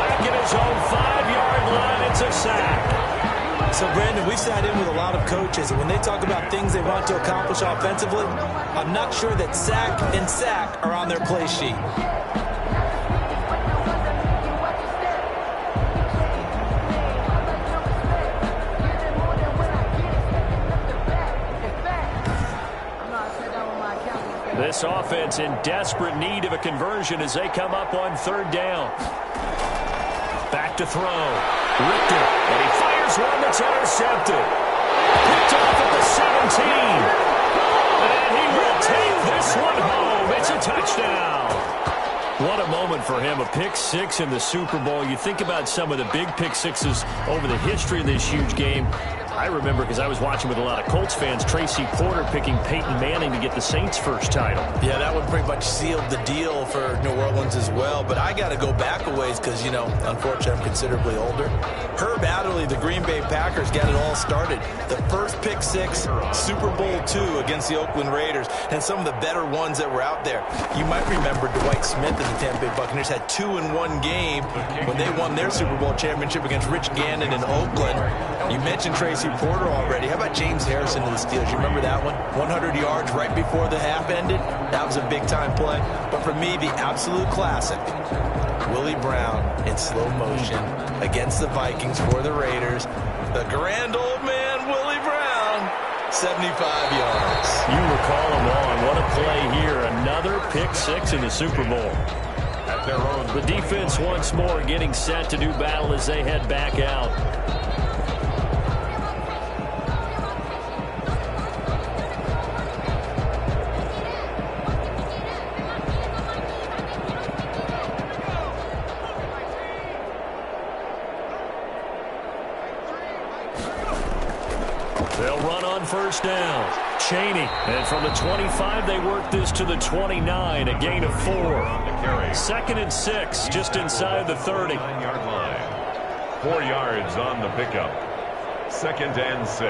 Back at his own 5-yard line, it's a sack. So, Brandon, we've sat in with a lot of coaches, and when they talk about things they want to accomplish offensively, I'm not sure that sack and sack are on their play sheet. This offense in desperate need of a conversion as they come up on third down. Back to throw. Richter, and he fires one that's intercepted. Picked off at the 17. And he will take this one home. It's a touchdown. What a moment for him, a pick six in the Super Bowl. You think about some of the big pick sixes over the history of this huge game. I remember, because I was watching with a lot of Colts fans, Tracy Porter picking Peyton Manning to get the Saints' first title. Yeah, that one pretty much sealed the deal for New Orleans as well. But I got to go back a ways because, you know, unfortunately I'm considerably older. Herb Adderley, the Green Bay Packers, got it all started. The first pick six, Super Bowl II against the Oakland Raiders, and some of the better ones that were out there. You might remember Dwight Smith and the Tampa Bay Buccaneers had 2 in one game when they won their Super Bowl championship against Rich Gannon in Oakland. You mentioned Tracy Porter already. How about James Harrison to the Steelers? You remember that one? 100 yards right before the half ended? That was a big-time play. But for me, the absolute classic, Willie Brown in slow motion against the Vikings for the Raiders. The grand old man, Willie Brown, 75 yards. You recall them on. What a play here. Another pick six in the Super Bowl. At their own. The defense once more getting set to do battle as they head back out. They'll run on first down. Cheney. And from the 25, they work this to the 29, a gain of 4. Second and 6, just inside the 30. 9-yard line. 4 yards on the pickup. Second and 6.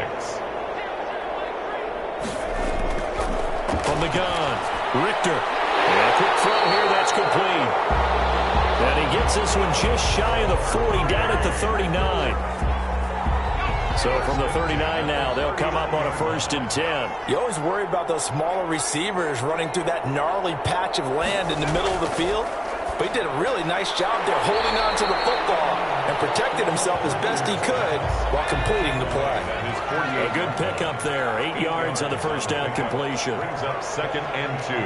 From the gun, Richter. And a quick throw here, that's complete. And he gets this one just shy of the 40, down at the 39. So from the 39 now, they'll come up on a first and 10. You always worry about those smaller receivers running through that gnarly patch of land in the middle of the field. But he did a really nice job there holding on to the football and protected himself as best he could while completing the play. A good pickup there. 8 yards on the first down completion. Brings up second and 2.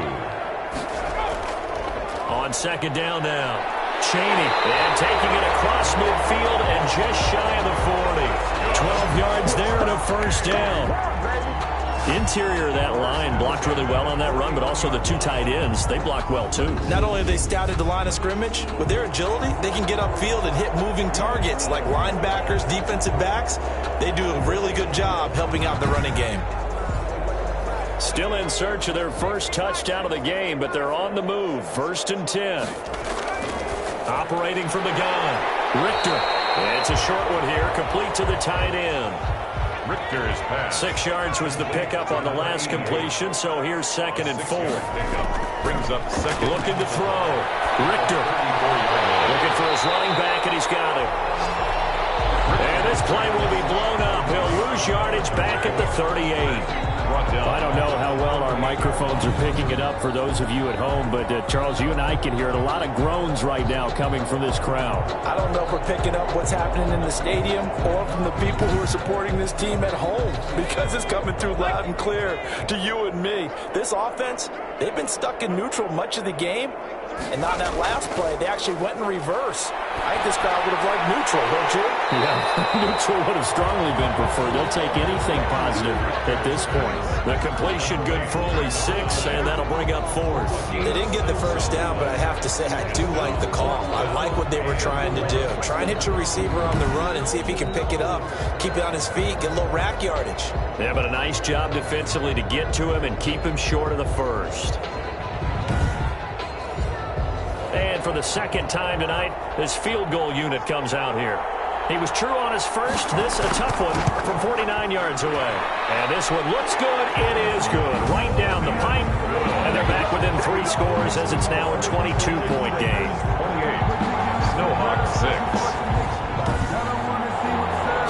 On second down now, Cheney. And taking it across midfield and just shy of the 40. 12 yards there and a first down. Interior of that line blocked really well on that run, but also the 2 tight ends, they blocked well too. Not only have they scouted the line of scrimmage, with their agility, they can get upfield and hit moving targets like linebackers, defensive backs. They do a really good job helping out the running game. Still in search of their first touchdown of the game, but they're on the move. First and 10. Operating from the gun, Richter. It's a short one here, complete to the tight end. Richter's pass. 6 yards was the pickup on the last completion, so here's second and 4. Brings up second. Looking to throw. Richter. Looking for his running back, and he's got it. And this play will be blown up. He'll lose yardage back at the 38. brought down. I don't know how well our microphones are picking it up for those of you at home, but Charles, you and I can hear it. A lot of groans right now coming from this crowd. I don't know if we're picking up what's happening in the stadium or from the people who are supporting this team at home, because it's coming through loud and clear to you and me. This offense, they've been stuck in neutral much of the game, and on that last play, they actually went in reverse. I think this crowd would have liked neutral, don't you? Yeah, neutral would have strongly been preferred. They'll take anything positive at this point. The completion good for only 6, and that'll bring up 4th. They didn't get the first down, but I have to say I do like the call. I like what they were trying to do. Try and hit your receiver on the run and see if he can pick it up, keep it on his feet, get a little rack yardage. Yeah, but a nice job defensively to get to him and keep him short of the first. And for the second time tonight, this field goal unit comes out here. He was true on his first. This a tough one from 49 yards away. And this one looks good. It is good. Right down the pipe. And they're back within 3 scores as it's now a 22-point game. 28. Snowhawks 6.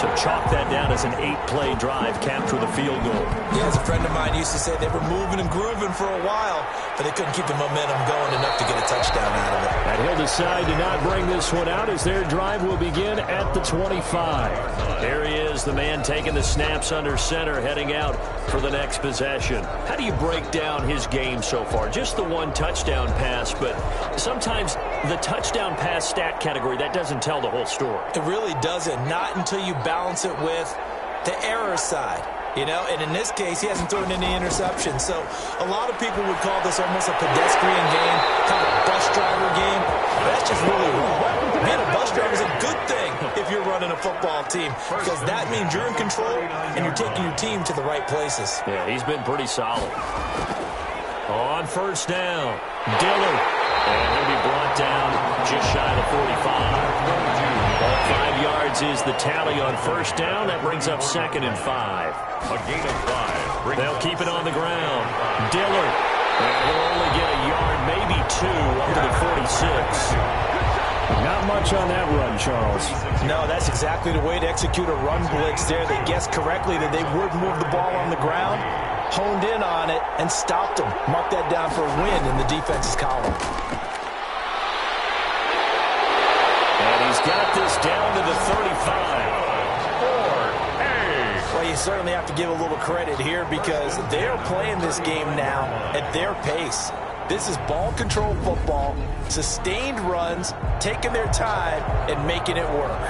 So chalk that down as an 8-play drive capped with a field goal. Yeah, as a friend of mine used to say, they were moving and grooving for a while, but they couldn't keep the momentum going enough to get a touchdown out of it. And he'll decide to not bring this one out as their drive will begin at the 25. There he is, the man taking the snaps under center, heading out for the next possession. How do you break down his game so far? Just the 1 touchdown pass, but sometimes the touchdown pass stat category, that doesn't tell the whole story. It really doesn't, not until you balance it with the error side. You know, and in this case, he hasn't thrown any interceptions. So a lot of people would call this almost a pedestrian game, kind of a bus driver game. But that's just really wrong. Being a bus driver is a good thing if you're running a football team, because that means you're in control and you're taking your team to the right places. Yeah, he's been pretty solid. On first down, Dillard. And he'll be brought down just shy of the 45. 5 yards is the tally on first down. That brings up 2nd and 5. A gain of 5. They'll keep it on the ground. Dillard. And he'll only get a yard, maybe 2, up to the 46. Not much on that run, Charles. No, that's exactly the way to execute a run blitz there. They guessed correctly that they would move the ball on the ground, honed in on it, and stopped them. Mark that down for a win in the defense's column. And he's got this down to the 35. Well, you certainly have to give a little credit here because they're playing this game now at their pace. This is ball control football, sustained runs, taking their time, and making it work.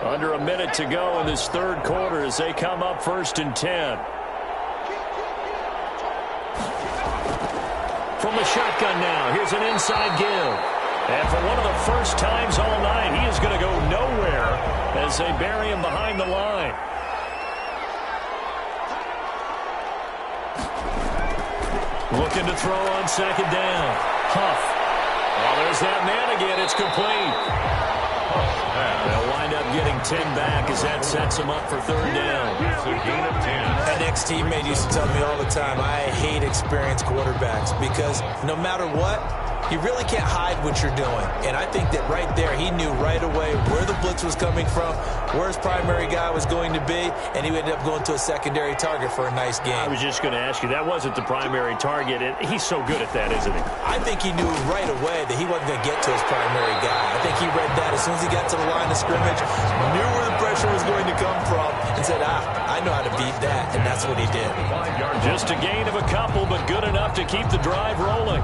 Under a minute to go in this third quarter as they come up 1st and 10. From the shotgun now, here's an inside give. And for one of the first times all night, he is going to go nowhere as they bury him behind the line. Looking to throw on 2nd down. Huff. Well, there's that man again. It's complete. They'll wind up getting 10 back as that sets them up for 3rd down. It's a gain of 10. An ex-teammate used to tell me all the time, I hate experienced quarterbacks because no matter what, you really can't hide what you're doing. And I think that right there, he knew right away where the blitz was coming from, where his primary guy was going to be, and he ended up going to a secondary target for a nice game. I was just going to ask you, that wasn't the primary target. He's so good at that, isn't he? I think he knew right away that he wasn't going to get to his primary guy. I think he read that as soon as he got to the line of scrimmage, knew where the pressure was going to come from, and said, I know how to beat that, and that's what he did. Just a gain of a couple, but good enough to keep the drive rolling.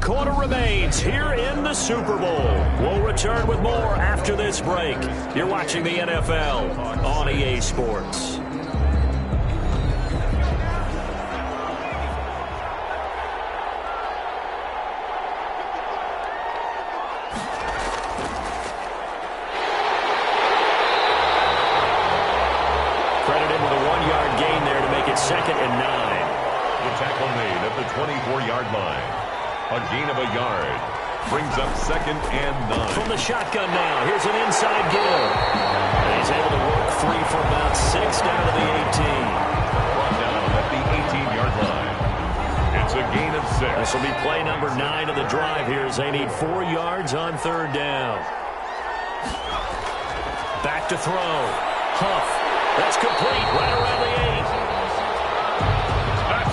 Quarter remains here in the Super Bowl. We'll return with more after this break. You're watching the NFL on EA Sports. A gain of a yard. Brings up 2nd and 9. From the shotgun now, here's an inside give. And he's able to work free for about 6 down to the 18. Brought down at the 18-yard line. It's a gain of 6. This will be play number 9 of the drive here as they need 4 yards on 3rd down. Back to throw. Huff. That's complete right around the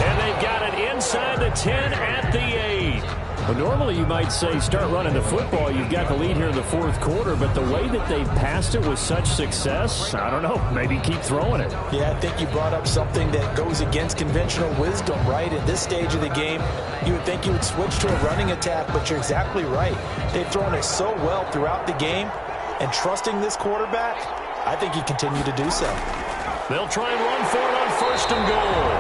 8. And they've got it inside the 10 at the 8. Well, normally you might say start running the football. You've got the lead here in the 4th quarter, but the way that they've passed it with such success, I don't know, maybe keep throwing it. Yeah, I think you brought up something that goes against conventional wisdom, right? At this stage of the game, you would think you would switch to a running attack, but you're exactly right. They've thrown it so well throughout the game, and trusting this quarterback, I think you continue to do so. They'll try and run for it on 1st and goal.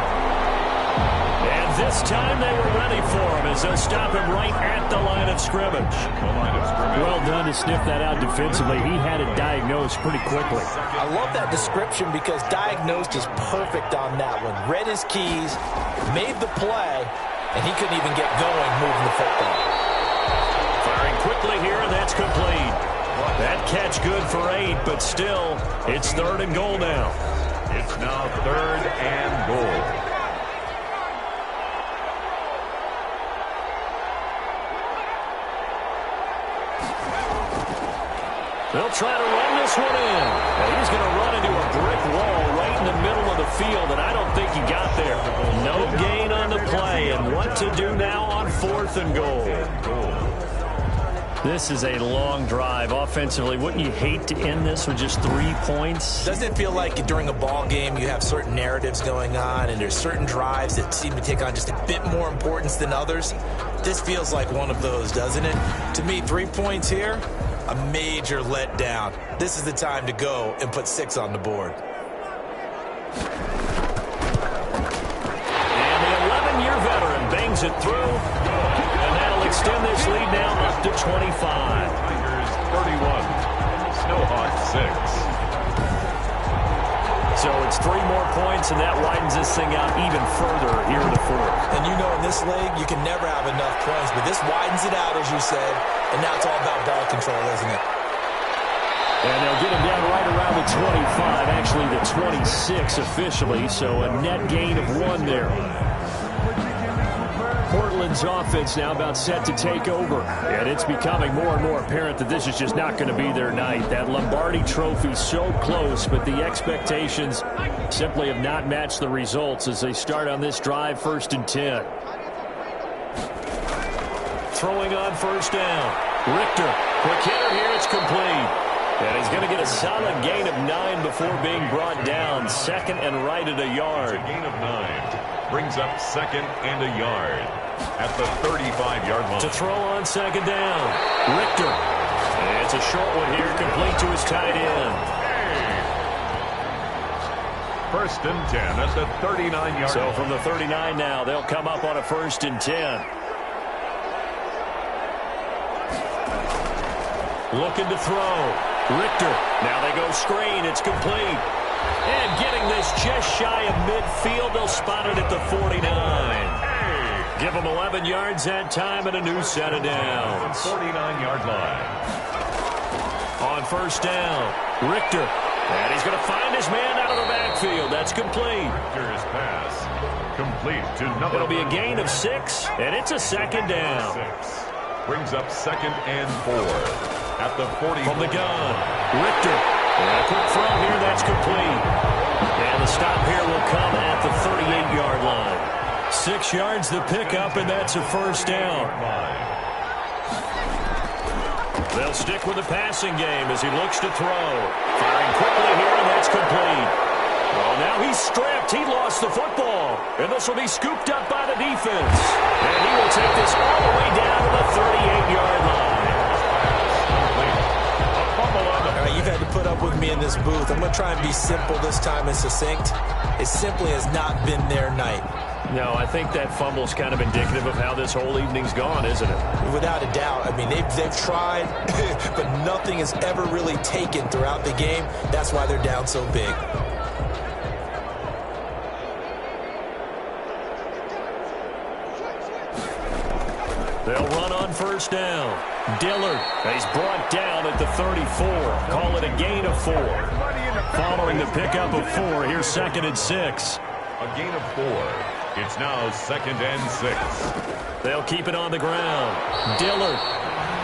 And this time they were ready for him as they'll stop him right at the line of scrimmage. Well done to sniff that out defensively. He had it diagnosed pretty quickly. I love that description because diagnosed is perfect on that one. Read his keys, made the play, and he couldn't even get going moving the football. Firing quickly here, and that's complete. That catch good for 8, but still, it's 3rd and goal now. It's now 3rd and goal. They'll try to run this one in. And he's going to run into a brick wall right in the middle of the field, and I don't think he got there. No gain on the play, and what to do now on 4th and goal. This is a long drive offensively. Wouldn't you hate to end this with just 3 points? Doesn't it feel like during a ball game you have certain narratives going on and there's certain drives that seem to take on just a bit more importance than others? This feels like one of those, doesn't it? To me, 3 points here, a major letdown. This is the time to go and put 6 on the board. And the 11-year veteran bangs it through. And that'll extend this lead now up to 25. Tigers 31, Snowhawks 6. So it's 3 more points, and that widens this thing out even further here in the 4th. And you know in this league, you can never have enough points, but this widens it out, as you said, and now it's all about ball control, isn't it? And they'll get him down right around the 25, actually the 26 officially, so a net gain of 1 there. Portland's offense now about set to take over, and it's becoming more and more apparent that this is just not going to be their night. That Lombardi trophy so close, but the expectations simply have not matched the results as they start on this drive, 1st and 10. Throwing on 1st down. Richter, quick hitter here, it's complete. And he's going to get a solid gain of 9 before being brought down. 2nd and right at a yard. It's a gain of 9. Brings up 2nd and a yard at the 35-yard line. To throw on 2nd down. Richter. And it's a short one here, complete to his tight end. 1st and 10 at the 39-yard line. So from the 39 now, they'll come up on a 1st and 10. Looking to throw. Richter. Now they go screen. It's complete. And getting this just shy of midfield. They'll spot it at the 49. Give them 11 yards that time and a new set of downs. 49-yard line. On 1st down, Richter. And he's going to find his man out of the backfield. That's complete. Richter's pass. Complete to number. It'll be a gain of 6, and it's a 2nd down. 6. Brings up 2nd and 4 at the 40. From the gun, Richter. And a quick throw here, that's complete. And the stop here will come at the 38-yard line. 6 yards the pickup, and that's a 1st down. They'll stick with the passing game as he looks to throw. Firing quickly here, and that's complete. Well, now he's stripped. He lost the football. And this will be scooped up by the defense. And he will take this all the way down to the 38-yard line. All right, you've had to put up with me in this booth. I'm going to try and be simple this time and succinct. It simply has not been their night. No, I think that fumble's kind of indicative of how this whole evening's gone, isn't it? Without a doubt. I mean, they've tried, but nothing has ever really taken throughout the game. That's why they're down so big. They'll run on first down. Dillard, he's brought down at the 34. Call it a gain of 4. Following the pickup of 4, here's 2nd and 6. A gain of 4. It's now 2nd and 6. They'll keep it on the ground. Dillard.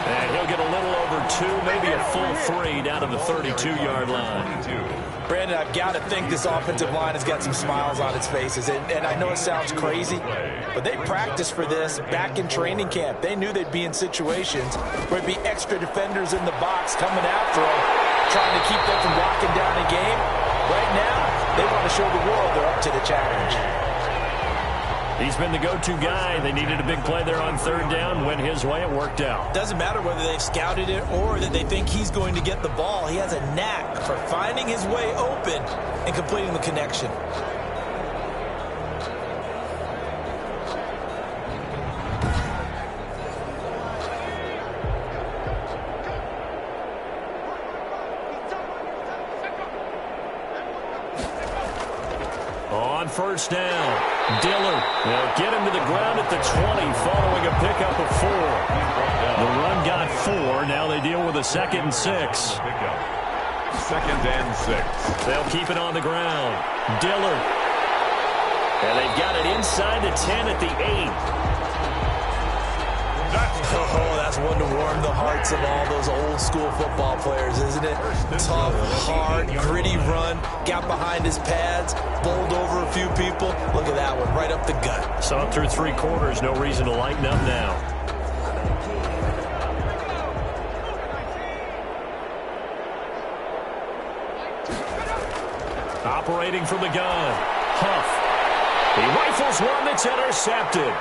And he'll get a little over 2, maybe a full 3 down to the 32-yard line. Brandon, I've got to think this offensive line has got some smiles on its faces. And I know it sounds crazy, but they practiced for this back in training camp. They knew they'd be in situations where there'd be extra defenders in the box coming after them, trying to keep them from locking down a game. Right now, they want to show the world they're up to the challenge. He's been the go-to guy. They needed a big play there on 3rd down. Went his way. It worked out. Doesn't matter whether they've scouted it or that they think he's going to get the ball. He has a knack for finding his way open and completing the connection. On first down, Dillard will get him to the ground at the 20 following a pickup of 4. The run got 4. Now they deal with a 2nd and 6. 2nd and 6. They'll keep it on the ground. Dillard. And they've got it inside the 10 at the 8. Oh, that's one to warm the hearts of all those old school football players, isn't it? Tough, hard, gritty run, got behind his pads, bowled over a few people. Look at that one, right up the gut. Saw it through 3 quarters, no reason to lighten up now. Operating from the gun, Huff. He rifles one that's intercepted.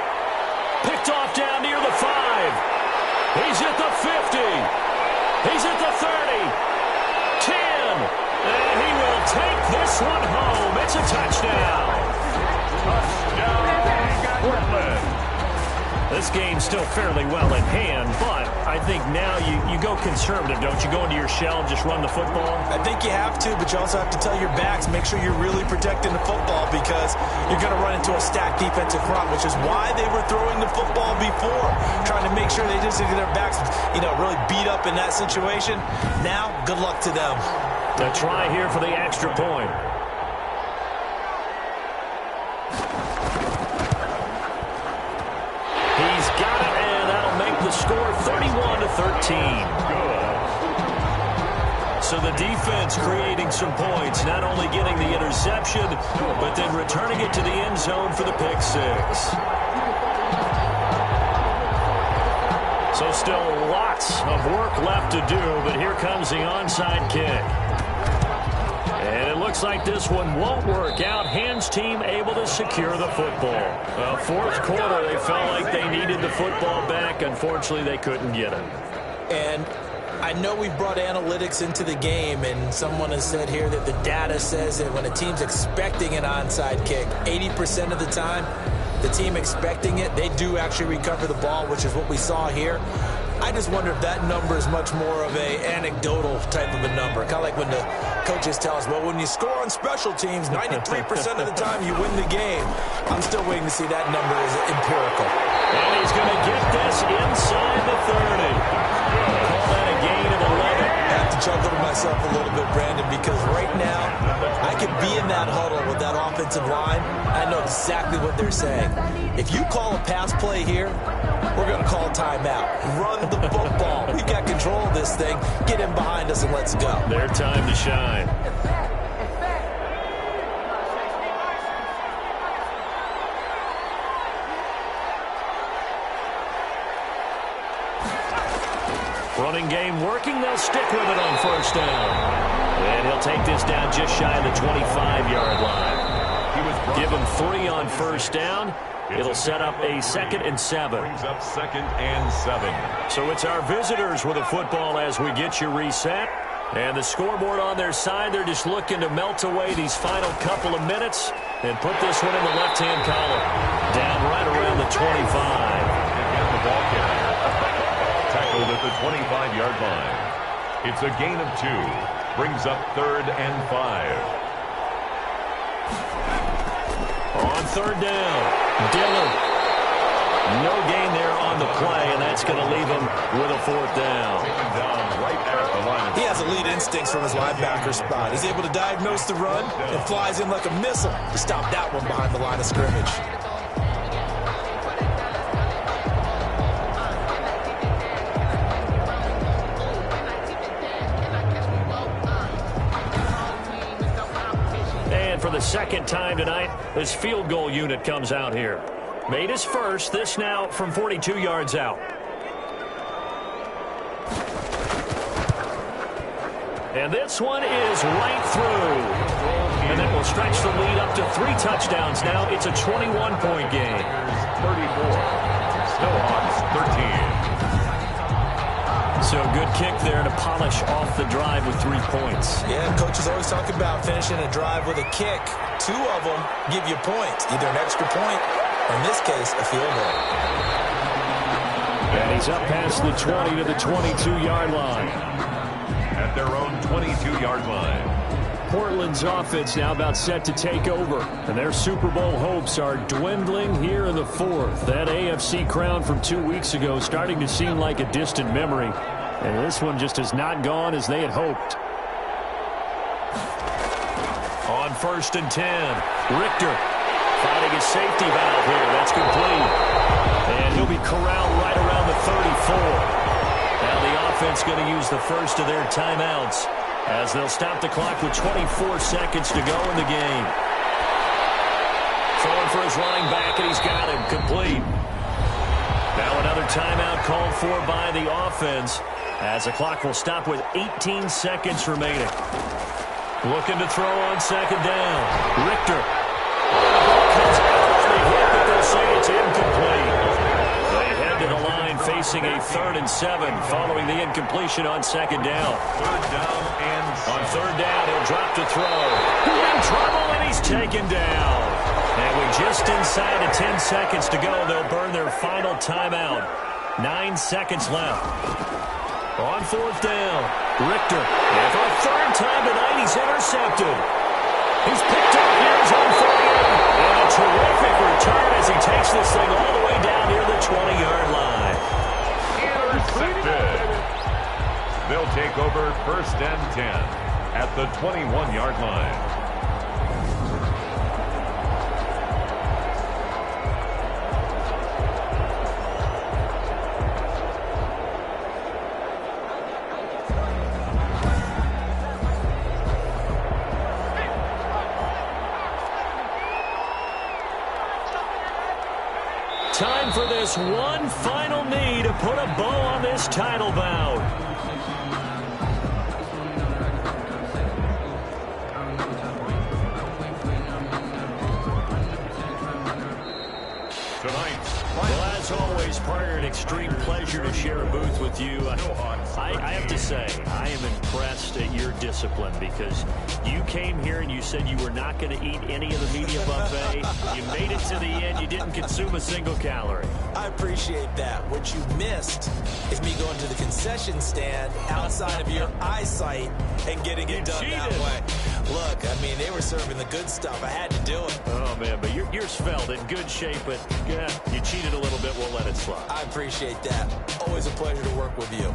Picked off down near the 5. He's at the 50. He's at the 30. 10. And he will take this one home. It's a touchdown. Touchdown, Portland. This game's still fairly well in hand, but I think now you go conservative, don't you? Go into your shell and just run the football? I think you have to, but you also have to tell your backs, make sure you're really protecting the football because you're going to run into a stacked defensive front, which is why they were throwing the football before, trying to make sure they just get their backs, really beat up in that situation. Now, good luck to them. A try here for the extra point. He's got it, and that'll make the score 31-13. So the defense creating some points, not only getting the interception, but then returning it to the end zone for the pick 6. So still lots of work left to do, but here comes the onside kick. And it looks like this one won't work out. Hands team able to secure the football. Well, 4th quarter, they felt like they needed the football back. Unfortunately, they couldn't get it. And I know we've brought analytics into the game, and someone has said here that the data says that when a team's expecting an onside kick, 80% of the time, the team expecting it, they do actually recover the ball, which is what we saw here. I just wonder if that number is much more of a anecdotal type of a number. Kind of like when the coaches tell us, well, when you score on special teams, 93% of the time you win the game. I'm still waiting to see that number is empirical. And he's going to get this inside the 30. Call that a gain of 11. I have to chuckle to myself a little bit, Brandon, because right now I could be in that huddle with that offensive line. I know exactly what they're saying. If you call a pass play here, we're going to call timeout. Run the football. We've got control of this thing. Get in behind us and let's go. Their time to shine. Running game working. They'll stick with it on first down. And he'll take this down just shy of the 25-yard line. Give him 3 on first down. It'll set up a 2nd and 7. Brings up 2nd and 7. So it's our visitors with the football as we get you reset. And the scoreboard on their side, they're just looking to melt away these final couple of minutes and put this one in the left-hand column. Down right around the 25. Again, the ball carrier. Tackled at the 25-yard line. It's a gain of 2. Brings up 3rd and 5. On 3rd down, Dillard. No gain there on the play, and that's going to leave him with a fourth down. He has elite instincts from his linebacker spot. He's able to diagnose the run and flies in like a missile to stop that one behind the line of scrimmage. And for the second time tonight, this field goal unit comes out here. Made his first, this now from 42 yards out. And this one is right through. And that will stretch the lead up to 3 touchdowns now. It's a 21-point game. 34. Snowhawks 13. So good kick there to polish off the drive with 3 points. Yeah, coaches always talk about finishing a drive with a kick. 2 of them give you points, either an extra point or, in this case, a field goal. And he's up past the 20 to the 22-yard line. At their own 22-yard line. Portland's offense now about set to take over, and their Super Bowl hopes are dwindling here in the fourth. That AFC crown from 2 weeks ago starting to seem like a distant memory, and this one just has not gone as they had hoped. On 1st and 10, Richter finding his safety valve here. That's complete. And he'll be corralled right around the 34. Now the offense going to use the first of their timeouts as they'll stop the clock with 24 seconds to go in the game. Throwing for his running back, and he's got him complete. Now another timeout called for by the offense as the clock will stop with 18 seconds remaining. Looking to throw on 2nd down. Richter. Comes out hit, but they'll say it's incomplete. They head to the line facing a 3rd and 7 following the incompletion on 2nd down. 3rd down and on 3rd down, he'll drop to throw. In trouble, and he's taken down. And with just inside of 10 seconds to go, they'll burn their final timeout. 9 seconds left. On 4th down, Richter. And for a 3rd time tonight, he's intercepted. He's picked up here. He's on 48. And a terrific return as he takes this thing all the way down near the 20-yard line. Intercepted. They'll take over 1st and 10 at the 21-yard line. Time for this one final knee to put a bow on this title bout. Well, as always, partner, an extreme pleasure to share a booth with you. I have to say, I am impressed at your discipline because you came here and you said you were not going to eat any of the media buffet. You made it to the end. You didn't consume a single calorie. I appreciate that. What you missed is me going to the concession stand outside of your eyesight and getting it done that way. Look, I mean, they were serving the good stuff. I had to do it. Oh, man, but you're svelte, in good shape, but yeah, you cheated a little bit. We'll let it slide. I appreciate that. Always a pleasure to work with you.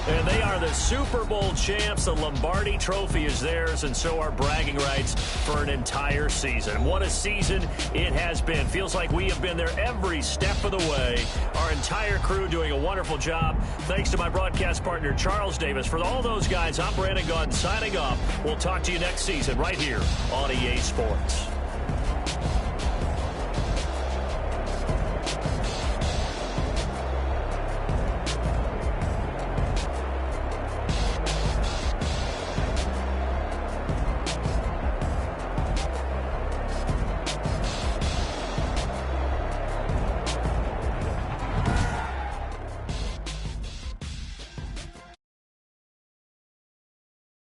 And they are the Super Bowl champs. The Lombardi Trophy is theirs, and so are bragging rights for an entire season. What a season it has been. Feels like we have been there every step of the way. Our entire crew doing a wonderful job. Thanks to my broadcast partner, Charles Davis. For all those guys, I'm Brandon Gaudin signing off. We'll talk to you next season right here on EA Sports.